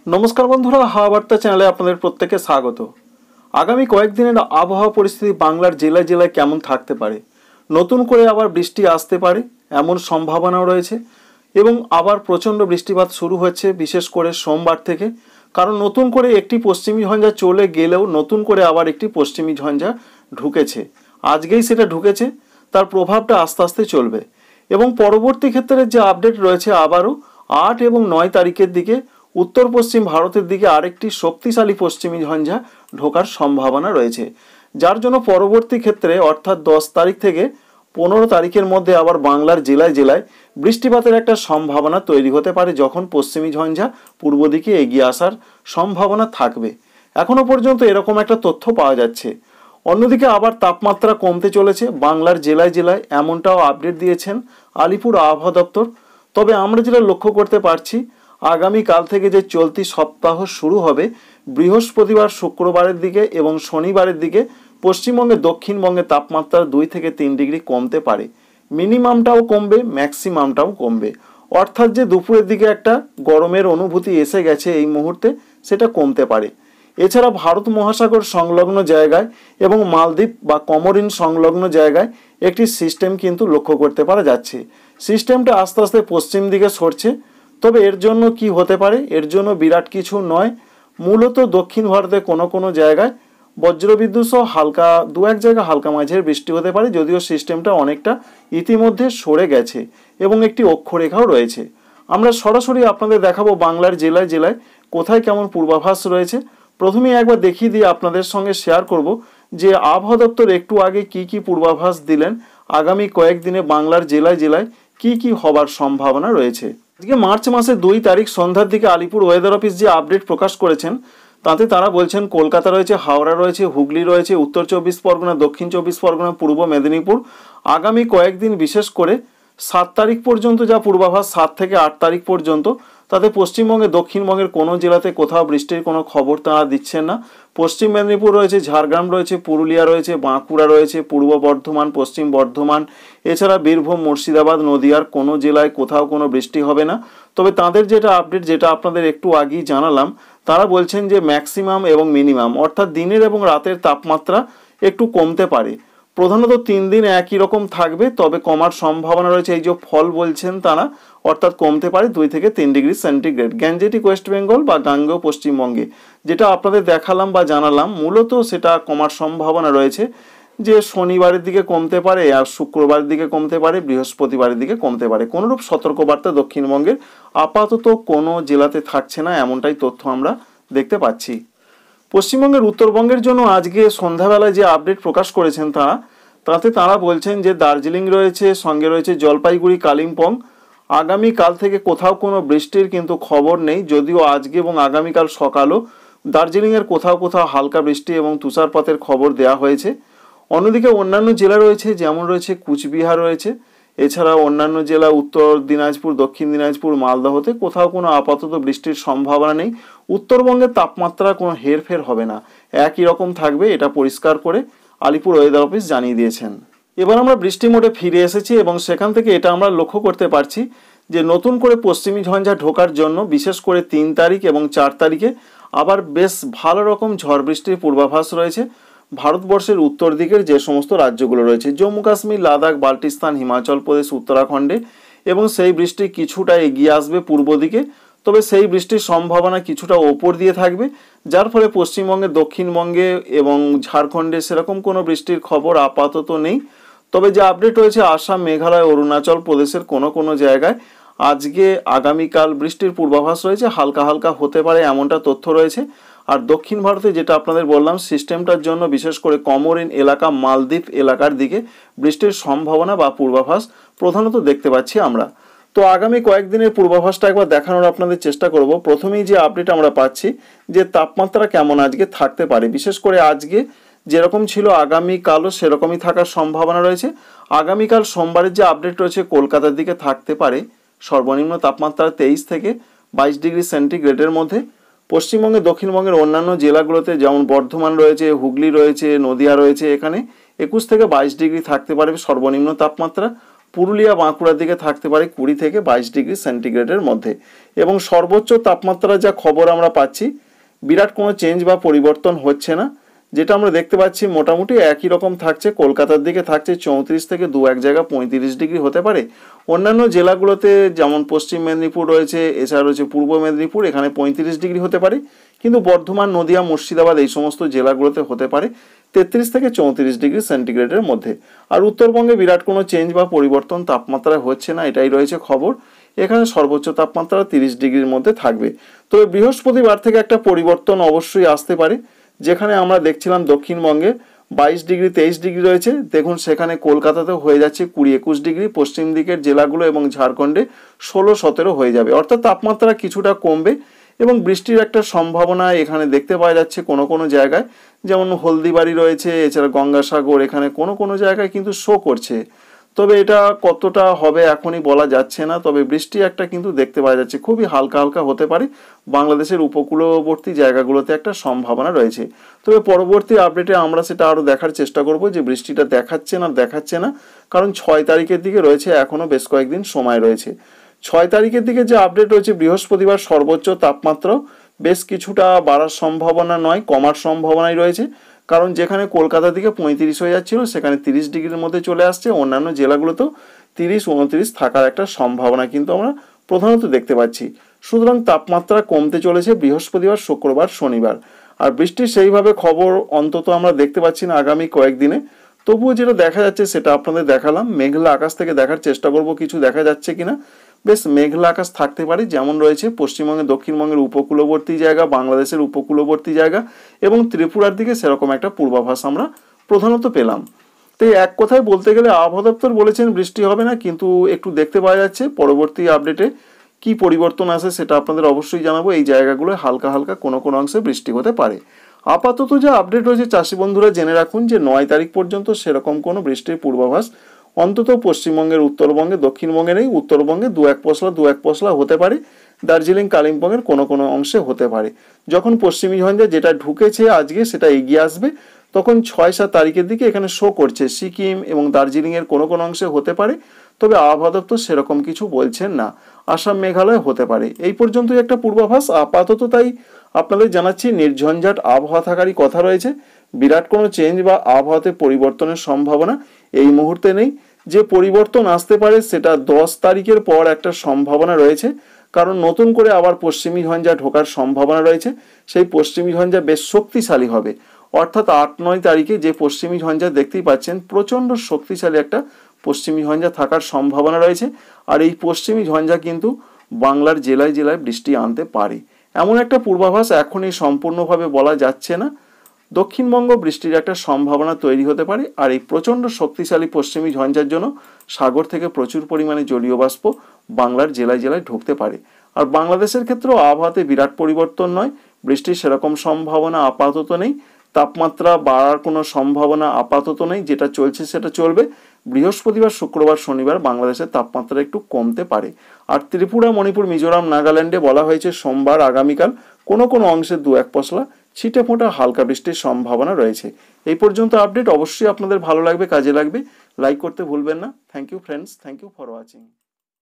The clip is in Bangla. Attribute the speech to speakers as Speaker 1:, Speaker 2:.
Speaker 1: নমস্কার বন্ধুরা, হাওয়া বার্তা চ্যানেলে আপনাদের প্রত্যেককে স্বাগত। আগামী কয়েকদিনের আবহাওয়া পরিস্থিতি বাংলার জেলায় জেলায় কেমন থাকতে পারে, নতুন করে আবার বৃষ্টি আসতে পারে এমন সম্ভাবনাও রয়েছে এবং আবার প্রচণ্ড বৃষ্টিপাত শুরু হচ্ছে বিশেষ করে সোমবার থেকে। কারণ নতুন করে একটি পশ্চিমী ঝঞ্ঝা চলে গেলেও নতুন করে আবার একটি পশ্চিমী ঝঞ্ঝা ঢুকেছে, আজকেই সেটা ঢুকেছে, তার প্রভাবটা আস্তে আস্তে চলবে এবং পরবর্তী ক্ষেত্রে যে আপডেট রয়েছে আবারও 8 এবং 9 তারিখের দিকে উত্তর পশ্চিম ভারতের দিকে আরেকটি শক্তিশালী পশ্চিমী ঝঞ্ঝা ঢোকার সম্ভাবনা রয়েছে, যার জন্য পরবর্তী ক্ষেত্রে অর্থাৎ 10 তারিখ থেকে 15 তারিখের মধ্যে আবার বাংলার জেলায় জেলায় বৃষ্টিপাতের একটা সম্ভাবনা তৈরি হতে পারে, যখন পশ্চিমী ঝঞ্ঝা পূর্ব দিকে এগিয়ে আসার সম্ভাবনা থাকবে। এখনো পর্যন্ত এরকম একটা তথ্য পাওয়া যাচ্ছে। অন্যদিকে আবার তাপমাত্রা কমতে চলেছে বাংলার জেলায় জেলায়, এমনটাও আপডেট দিয়েছেন আলিপুর আবহাওয়া দপ্তর। তবে আমরা যেটা লক্ষ্য করতে পারছি, আগামীকাল থেকে যে চলতি সপ্তাহ শুরু হবে বৃহস্পতিবার শুক্রবারের দিকে এবং শনিবারের দিকে পশ্চিমবঙ্গে দক্ষিণবঙ্গে তাপমাত্রা 2 থেকে 3 ডিগ্রি কমতে পারে, মিনিমামটাও কমবে ম্যাক্সিমামটাও কমবে। অর্থাৎ যে দুপুরের দিকে একটা গরমের অনুভূতি এসে গেছে এই মুহূর্তে, সেটা কমতে পারে। এছাড়া ভারত মহাসাগর সংলগ্ন জায়গায় এবং মালদ্বীপ বা কমোরিন সংলগ্ন জায়গায় একটি সিস্টেম কিন্তু লক্ষ্য করতে পারা যাচ্ছে। সিস্টেমটা আস্তে আস্তে পশ্চিম দিকে সরছে। তবে এর জন্য কি হতে পারে, এর জন্য বিরাট কিছু নয়, মূলত দক্ষিণ ভারতে কোনো কোনো জায়গায় বজ্রবিদ্যুৎ সহ হালকা 2-1 জায়গায় হালকা মাঝের বৃষ্টি হতে পারে, যদিও সিস্টেমটা অনেকটা ইতিমধ্যে সরে গেছে এবং একটি অক্ষরেখাও রয়েছে। আমরা সরাসরি আপনাদের দেখাবো বাংলার জেলায় জেলায় কোথায় কেমন পূর্বাভাস রয়েছে। প্রথমেই একবার দেখিয়ে দিয়ে আপনাদের সঙ্গে শেয়ার করব যে আবহাওয়া দপ্তর একটু আগে কি পূর্বাভাস দিলেন, আগামী কয়েকদিনে বাংলার জেলায় জেলায় কি হবার সম্ভাবনা রয়েছে। আজকে মার্চ মাসের 2 তারিখ সন্ধ্যার দিকে আলিপুর ওয়েদার অফিস যে আপডেট প্রকাশ করেছেন তাতে তারা বলছেন কলকাতা রয়েছে, হাওড়া রয়েছে, হুগলি রয়েছে, উত্তর 24 পরগনা, দক্ষিণ 24 পরগনা, পূর্ব মেদিনীপুর আগামী কয়েকদিন বিশেষ করে 7 তারিখ পর্যন্ত যা পূর্বাভাস, 7 থেকে 8 তারিখ পর্যন্ত, তাতে পশ্চিমবঙ্গে দক্ষিণবঙ্গের কোনো জেলাতে কোথাও বৃষ্টির কোনো খবর তারা দিচ্ছেন না। পশ্চিম মেদিনীপুর রয়েছে, ঝাড়গ্রাম রয়েছে, পুরুলিয়া রয়েছে, বাঁকুড়া রয়েছে, পূর্ব বর্ধমান, পশ্চিম বর্ধমান, এছাড়া বীরভূম, মুর্শিদাবাদ, নদিয়ার কোনো জেলায় কোথাও কোনো বৃষ্টি হবে না। তবে তাদের যেটা আপডেট, যেটা আপনাদের একটু আগেই জানালাম, তারা বলছেন যে ম্যাক্সিমাম এবং মিনিমাম অর্থাৎ দিনের এবং রাতের তাপমাত্রা একটু কমতে পারে। প্রধানত 3 দিন একই রকম থাকবে, তবে কমার সম্ভাবনা রয়েছে, এই যে ফল বলছেন তারা, অর্থাৎ কমতে পারে 2 থেকে 3 degree centigrade. Gangetic West Bengal বা গাঙ্গেয় পশ্চিমবঙ্গে যেটা আপনাদের দেখালাম বা জানালাম, মূলত সেটা কমার সম্ভাবনা রয়েছে, যে শনিবারের দিকে কমতে পারে আর শুক্রবারের দিকে কমতে পারে, বৃহস্পতিবারের দিকে কমতে পারে। কোনোরূপ সতর্কবার্তা দক্ষিণবঙ্গের আপাতত কোনো জেলাতে থাকছে না, এমনটাই তথ্য আমরা দেখতে পাচ্ছি। পশ্চিমবঙ্গের উত্তরবঙ্গের জন্য আজকে সন্ধ্যাবেলায় যে আপডেট প্রকাশ করেছেন তাতে তারা বলছেন যে দার্জিলিং রয়েছে, সঙ্গে রয়েছে জলপাইগুড়ি, কালিম্পং, আগামীকাল থেকে কোথাও কোনো বৃষ্টির কিন্তু খবর নেই, যদিও আজকে এবং আগামীকাল সকালও দার্জিলিংয়ের কোথাও কোথাও হালকা বৃষ্টি এবং তুষারপাতের খবর দেওয়া হয়েছে। অন্যদিকে অন্যান্য জেলা রয়েছে, যেমন রয়েছে কুচবিহার রয়েছে, এছাড়া অন্যান্য জেলা উত্তর দিনাজপুর, দক্ষিণ দিনাজপুর, মালদহতে কোথাও কোনো আপাতত বৃষ্টির সম্ভাবনা নেই। উত্তরবঙ্গের তাপমাত্রা কোনো হেরফের হবে না, একই রকম থাকবে, এটা পরিষ্কার করে আলিপুর ওয়েদার অফিস জানিয়ে দিয়েছেন। এবার আমরা বৃষ্টি মোডে ফিরে এসেছি এবং সেখান থেকে এটা আমরা লক্ষ্য করতে পারছি যে নতুন করে পশ্চিমী ঝঞ্ঝা ঢোকার জন্য বিশেষ করে 3 তারিখ এবং 4 তারিখে আবার বেশ ভালো রকম ঝড় বৃষ্টির পূর্বাভাস রয়েছে ভারতবর্ষের উত্তর দিকের যে সমস্ত রাজ্যগুলো রয়েছে, জম্মু কাশ্মীর, লাদাখ, বাল্টিস্তান, হিমাচল প্রদেশ, উত্তরাখণ্ডে, এবং সেই বৃষ্টি কিছুটা এগিয়ে আসবে পূর্ব দিকে। তবে সেই বৃষ্টির সম্ভাবনা কিছুটা ওপর দিয়ে থাকবে, যার ফলে পশ্চিমবঙ্গে, দক্ষিণবঙ্গে এবং ঝাড়খণ্ডে সেরকম কোনো বৃষ্টির খবর আপাতত নেই। তবে যে আপডেট রয়েছে আসাম, মেঘালয়, অরুণাচল প্রদেশের কোনো কোনো জায়গায় আজকে আগামীকাল বৃষ্টির পূর্বাভাস রয়েছে, হালকা হালকা হতে পারে এমনটা তথ্য রয়েছে। আর দক্ষিণ ভারতে যেটা আপনাদের বললাম সিস্টেমটার জন্য বিশেষ করে কমোরিন এলাকা, মালদ্বীপ এলাকার দিকে বৃষ্টির সম্ভাবনা বা পূর্বাভাস প্রধানত দেখতে পাচ্ছি আমরা। তো আগামী কয়েকদিনের পূর্বাভাসটা একবার দেখানোর আপনাদের চেষ্টা করব। প্রথমেই যে আপডেট আমরা পাচ্ছি যে তাপমাত্রা কেমন আজকে থাকতে পারে, বিশেষ করে আজকে যেরকম ছিল আগামীকালও সেরকমই থাকার সম্ভাবনা রয়েছে। আগামীকাল সোমবারের যে আপডেট রয়েছে কলকাতার দিকে থাকতে পারে সর্বনিম্ন তাপমাত্রা 23 থেকে 22 ডিগ্রি সেন্টিগ্রেডের মধ্যে। পশ্চিমবঙ্গে, দক্ষিণবঙ্গের অন্যান্য জেলাগুলোতে যেমন বর্ধমান রয়েছে, হুগলি রয়েছে, নদিয়া রয়েছে, এখানে 21 থেকে 22 ডিগ্রি থাকতে পারে সর্বনিম্ন তাপমাত্রা। পুরুলিয়া বাঁকুড়ার দিকে থাকতে পারে 20 থেকে 22 ডিগ্রি সেন্টিগ্রেডের মধ্যে। এবং সর্বোচ্চ তাপমাত্রা যা খবর আমরা পাচ্ছি, বিরাট কোনো চেঞ্জ বা পরিবর্তন হচ্ছে না। যেটা আমরা দেখতে পাচ্ছি মোটামুটি একই রকম থাকছে। কলকাতার দিকে থাকছে 34 থেকে 2-1 জায়গা 35 ডিগ্রি হতে পারে। অন্যান্য জেলাগুলোতে যেমন পশ্চিম মেদিনীপুর রয়েছে, এছাড়া রয়েছে পূর্ব মেদিনীপুর, এখানে 35 ডিগ্রি হতে পারে। কিন্তু বর্ধমান, নদিয়া, মুর্শিদাবাদ এই সমস্ত জেলাগুলোতে হতে পারে 33 থেকে 34 ডিগ্রি সেন্টিগ্রেডের মধ্যে। আর উত্তরবঙ্গে বিরাট কোনো চেঞ্জ বা পরিবর্তন তাপমাত্রায় হচ্ছে না, এটাই রয়েছে খবর। এখানে সর্বোচ্চ তাপমাত্রা 30 ডিগ্রির মধ্যে থাকবে। তবে বৃহস্পতিবার থেকে একটা পরিবর্তন অবশ্যই আসতে পারে। যেখানে আমরা দেখছিলাম দক্ষিণবঙ্গে 22 ডিগ্রি 23 ডিগ্রি রয়েছে, দেখুন সেখানে কলকাতাতেও হয়ে যাচ্ছে 20-21 ডিগ্রি। পশ্চিম দিকের জেলাগুলো এবং ঝাড়খণ্ডে 16-17 হয়ে যাবে, অর্থাৎ তাপমাত্রা কিছুটা কমবে এবং বৃষ্টির একটা সম্ভাবনা এখানে দেখতে পাওয়া যাচ্ছে কোনো কোনো জায়গায়। যেমন হলদিবাড়ি রয়েছে, এছাড়া গঙ্গাসাগর, এখানে কোনো কোনো জায়গায় কিন্তু শো করছে। তবে এটা কতটা হবে এখনই বলা যাচ্ছে না। তবে বৃষ্টি একটা কিন্তু দেখতে পাওয়া যাচ্ছে, খুবই হালকা হালকা হতে পারে। বাংলাদেশের উপকূলবর্তী জায়গাগুলোতে একটা সম্ভাবনা রয়েছে। তবে পরবর্তী আপডেটে আমরা সেটা আরও দেখার চেষ্টা করব যে বৃষ্টিটা দেখাচ্ছে না, কারণ 6 তারিখের দিকে রয়েছে, এখনও বেশ কয়েকদিন সময় রয়েছে। 6 তারিখের দিকে যে আপডেট রয়েছে, বৃহস্পতিবার সর্বোচ্চ তাপমাত্রাও বেশ কিছুটা বাড়ার সম্ভাবনা নয়, কমার সম্ভাবনাই রয়েছে। কারণ যেখানে কলকাতা থেকে 35 হয়ে যাচ্ছিল, সেখানে 30 ডিগ্রির মধ্যে চলে আসছে। অন্যান্য জেলাগুলোতেও 30-29 থাকার একটা সম্ভাবনা কিন্তু আমরা প্রধানত দেখতে পাচ্ছি। সুতরাং তাপমাত্রা কমতে চলেছে বৃহস্পতিবার, শুক্রবার, শনিবার। আর বৃষ্টির সেইভাবে খবর অন্তত আমরা দেখতে পাচ্ছি না আগামী কয়েকদিনে। তবুও যেটা দেখা যাচ্ছে সেটা আপনাদের দেখালাম। মেঘলা আকাশ থেকে দেখার চেষ্টা করব কিছু দেখা যাচ্ছে কিনা। বেশ মেঘলা আকাশ থাকতে পারে, যেমন রয়েছে পশ্চিমবঙ্গে, দক্ষিণবঙ্গের উপকূলবর্তী জায়গা, বাংলাদেশের উপকূলবর্তী জায়গা এবং ত্রিপুরার দিকে সেরকম একটা পূর্বাভাস আমরা প্রধানত পেলাম। তো এক কথায় বলতে গেলে আবহাওয়া দপ্তর বলেছেন বৃষ্টি হবে না, কিন্তু একটু দেখতে পাওয়া যাচ্ছে। পরবর্তী আপডেটে কি পরিবর্তন আসে সেটা আপনাদের অবশ্যই জানাবো। এই জায়গাগুলোয় হালকা হালকা কোনো কোনো অংশে বৃষ্টি হতে পারে। আপাতত যা আপডেট রয়েছে চাষি বন্ধুরা জেনে রাখুন যে 9 তারিখ পর্যন্ত সেরকম কোনো বৃষ্টির পূর্বাভাস অন্তত পশ্চিমবঙ্গের, উত্তরবঙ্গে, দক্ষিণবঙ্গে নেই। উত্তরবঙ্গে 2-1 পশলা হতে পারে। দার্জিলিং, কালিম্পংয়ের কোনো কোনো অংশে হতে পারে। যখন পশ্চিমী ঝঞ্ঝা যেটা ঢুকেছে আজকে সেটা এগিয়ে আসবে, তখন 6-7 তারিখের দিকে এখানে শো করছে সিকিম এবং দার্জিলিংয়ের কোনো কোনো অংশে হতে পারে। তবে আবহাওয়া দপ্তর সেরকম কিছু বলছেন না। আসাম, মেঘালয় হতে পারে। এই পর্যন্তই একটা পূর্বাভাস আপাতত। তাই আপনাদের জানাচ্ছি নির্ঝঞ্ঝাট আবহাওয়া থাকারই কথা রয়েছে। বিরাট কোনো চেঞ্জ বা আবহাওয়াতে পরিবর্তনের সম্ভাবনা এই মুহূর্তে নেই। যে পরিবর্তন আসতে পারে সেটা 10 তারিখের পর একটা সম্ভাবনা রয়েছে, কারণ নতুন করে আবার পশ্চিমী ঝঞ্ঝা ঢোকার সম্ভাবনা রয়েছে। সেই পশ্চিমী ঝঞ্ঝা বেশ শক্তিশালী হবে, অর্থাৎ 8-9 তারিখে যে পশ্চিমী ঝঞ্ঝা দেখতেই পাচ্ছেন, প্রচণ্ড শক্তিশালী একটা পশ্চিমী ঝঞ্ঝা থাকার সম্ভাবনা রয়েছে। আর এই পশ্চিমী ঝঞ্ঝা কিন্তু বাংলার জেলায় জেলায় বৃষ্টি আনতে পারে, এমন একটা পূর্বাভাস এখনই সম্পূর্ণভাবে বলা যাচ্ছে না। দক্ষিণবঙ্গ বৃষ্টির একটা সম্ভাবনা তৈরি হতে পারে। আর এই প্রচণ্ড শক্তিশালী পশ্চিমী ঝঞ্ঝার জন্য সাগর থেকে প্রচুর পরিমাণে জলীয় বাষ্প বাংলার জেলায় জেলায় ঢুকতে পারে। আর বাংলাদেশের ক্ষেত্রেও আবহাওয়াতে বিরাট পরিবর্তন নয়, বৃষ্টির সেরকম সম্ভাবনা আপাতত নেই। তাপমাত্রা বাড়ার কোনো সম্ভাবনা আপাতত নেই, যেটা চলছে সেটা চলবে। বৃহস্পতিবার, শুক্রবার, শনিবার বাংলাদেশের তাপমাত্রা একটু কমতে পারে। আর ত্রিপুরা, মণিপুর, মিজোরাম, নাগাল্যান্ডে বলা হয়েছে সোমবার আগামীকাল কোনো কোনো অংশে 2-1 পশলা ছিটে ফোঁটা হালকা বৃষ্টির সম্ভাবনা রয়েছে। এই পর্যন্ত আপডেট অবশ্যই আপনাদের ভালো লাগবে, কাজে লাগবে। লাইক করতে ভুলবেন না। Thank you friends, thank you for watching.